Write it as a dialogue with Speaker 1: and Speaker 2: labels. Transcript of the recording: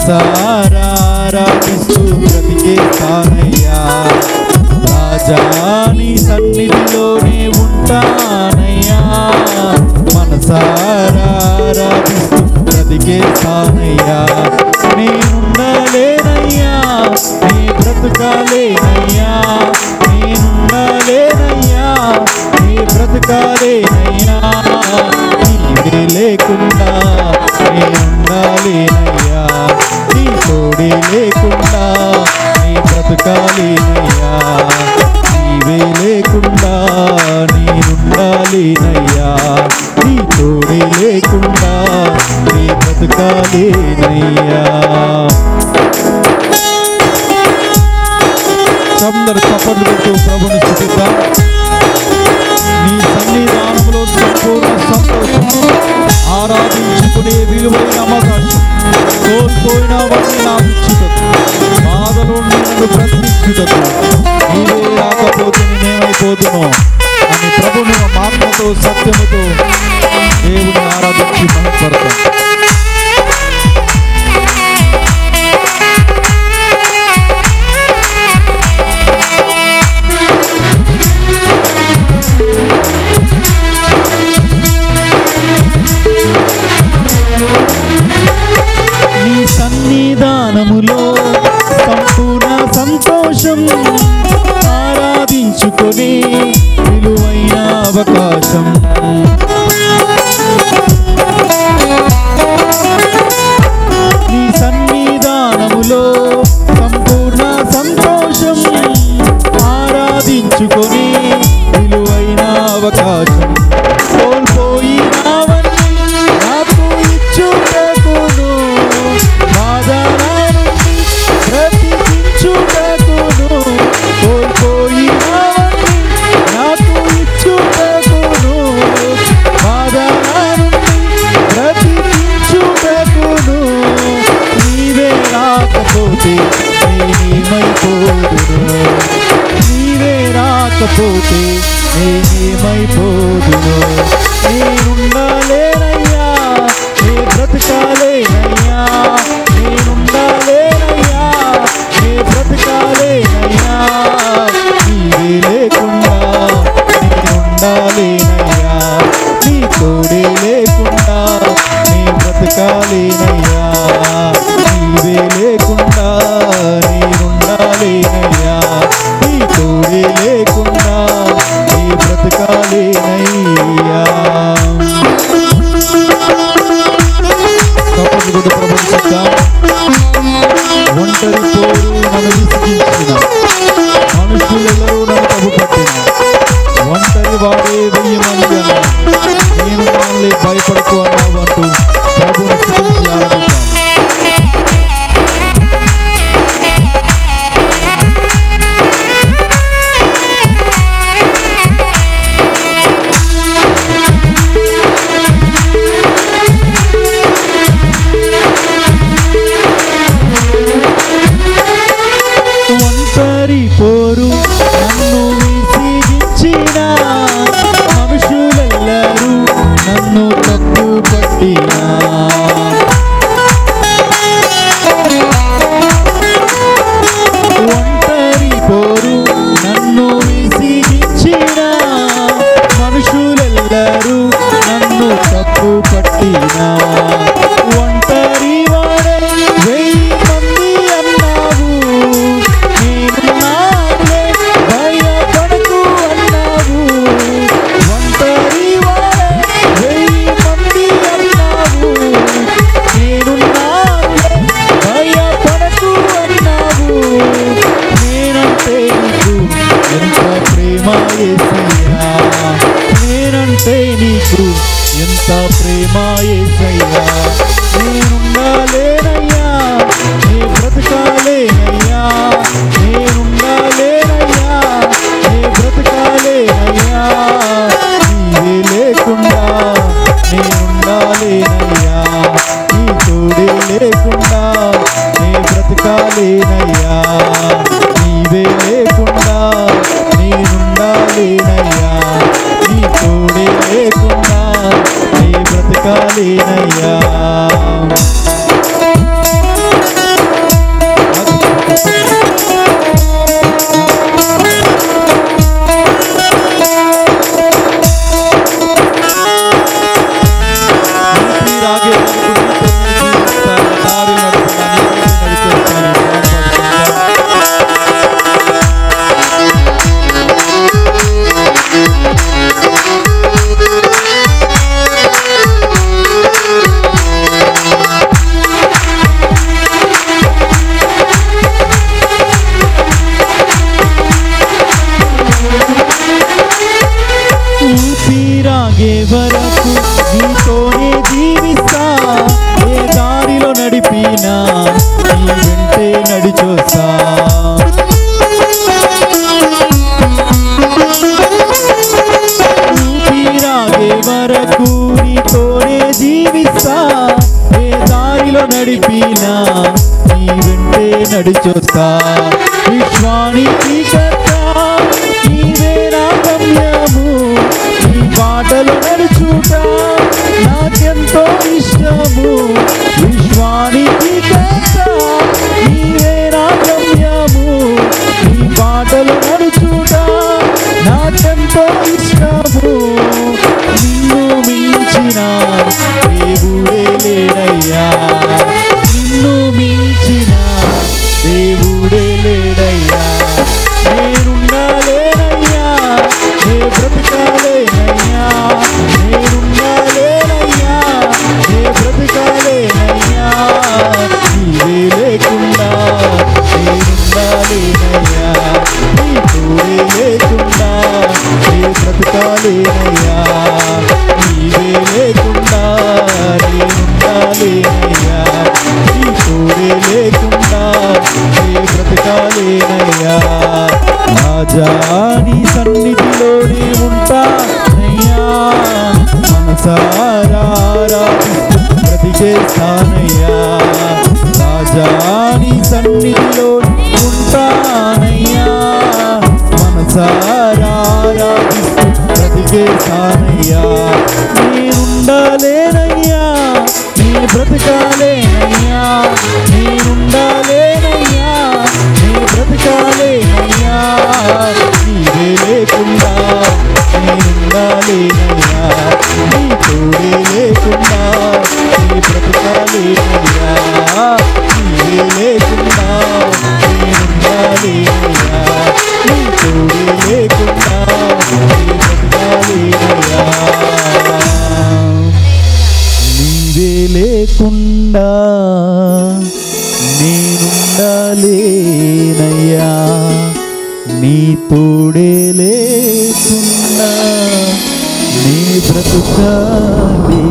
Speaker 1: మనసారా ఆరాధిస్తూ బ్రతికేస్తానయ్యా. రాజా నీ సన్నిధిలోనే ఉంటానయ్యా. మనసారా ఆరాధిస్తూ బ్రతికేస్తానయ్యా. నేనుండలేనయ్యా, నీ బ్రతుకాలేనయ్యా. నేనుండలేనయ్యా, నీ బ్రతుకాలేనయ్యా. నీవే లేకుండా నేనుండాలేనయ్యా. నీ తోడే లేకుండా నీ బ్రతుకాలేనయ్యా. నీవే లేకుండా నేనుండాలేనయ్యా. నీ తోడే లేకుండా నీ బ్రతుకాలేనయ్యా. అందరు చప్పట్లు పెట్టు ప్రభుని స్తుతిద్దాం. నీ సన్నిధానంలో సంపూర్ణ సంతోషం, ఆరాధించుకునే విలువైన అవకాశం, కోల్పోయినవన్నీ నాకు ఇచ్చుటకు, బాధలో నన్ను బ్రతికించుటకు, నీవే రాకపోతే నేనేమైపోతునో అని ప్రభుని ఆత్మతో సత్యముతో దేవుని ఆరాధించి మహిమపడతాం. నీ సన్నిధానములో సంపూర్ణ సంతోషం, ఆరాధించుకొని విలువైన అవకాశం. నీ సన్నిధానములో సంపూర్ణ సంతోషం, ఆరాధించుకొని విలువైన అవకాశం. కోల్పోయినవన్నీ నాకు ఇచ్చుటకును, బాధలను బ్రతికించుటకును. కోల్పోయినవన్నీ నాకు ఇచ్చుటకును, బాధలను బ్రతికించుటకును. నీవే రాకపోతే నేనేమైపోదును, నీవే రాకపోతే నేనేమైపోదును. నేనుండలేనయ్యా, నీ బ్రతకాలేనయ్యా. నేనుండలేనయ్యా, నీ బ్రతకాలేనయ్యా. నీవే లేకుండా నేనుండాలేనయ్యా. నీ తోడే లేకుండా నీ బ్రతకాలేనయ్యా. నీవే లేకుండా నేనుండాలేనయ్యా. నీ తోడే లేకుండా నీ బ్రతకాలేనయ్యా. తప్పదు కూడా ప్రపంచిద్దాం. ఒంటరి పోరు నన్ను విసిగించిన, మనుషులెల్లరూ నన్ను తప్పుపట్టిన, ఒంటరి వాడే 1000 మంది అన్నా, నేను వాళ్ళే భయపడకు అన్నావు అంటూ ప్రభువుని స్తుతించి ఆరాధిద్దాం. ఒంటరి పోరు నన్ను విసిగించిన, మనుషులెల్లరూ నన్ను తప్పు పట్టిన, నడిపినా నీ వెంటే నడిచొస్తా. విశ్వానికి కర్త నీవే నా గమ్యము, నీ బాటలు నడుచుట నాకెంతో ఇష్టము. విశ్వానికి కర్త నీవే నా గమ్యము, నీ బాటలు నడుచుట నాకెంతో ఇష్టము. నిన్ను మించిన దేవుడే లేడయ్యా, నిన్ను మించిన దేవుడే లేడయ్యా. నేనుండాలేనయ్యా, నే బ్రతకాలేనయ్యా, నేనుండాలేనయ్యా, నే బ్రతకాలేనయ్యా. నీవే లేకుండా నేనుండాలేనయ్యా, నీ తోడే లేకుండా నే బ్రతకాలేనయ్యా. నీవే లేకుండా నేనుండాలేనయ్యా, నీ తోడే లేకుండా నే బ్రతకాలేనయ్యా. రాజా నీ సన్నిధిలోనే ఉంటానయ్యా, మనసారా ఆరాధిస్తూ బ్రతికేస్తానయ్యా. రాజా నీ సన్నిధిలోనే ఉంటానయ్యా, మనసారా ఆరాధిస్తూ బ్రతికేస్తానయ్యా. నేనుండాలేనయ్యా, నీ బ్రతకాలేనయ్యా, నేనుండాలేనయ్యా, నీ బ్రతకాలేనయ్యా. నీవే లేకుండా నేనుండాలేనయ్యా, నీ తోడే లేకుండా నీ బ్రతకాలేనయ్యా. నీవే లేకుండా నేనుండాలేనయ్యా, నీ తోడే లేకుండా నీ బ్రతకాలేనయ్యా. నీవే లేకుండా నేనుండాలేనయ్యా, నీ తోడే లేకుండా నీ బ్రతుకాలేనయ్యా.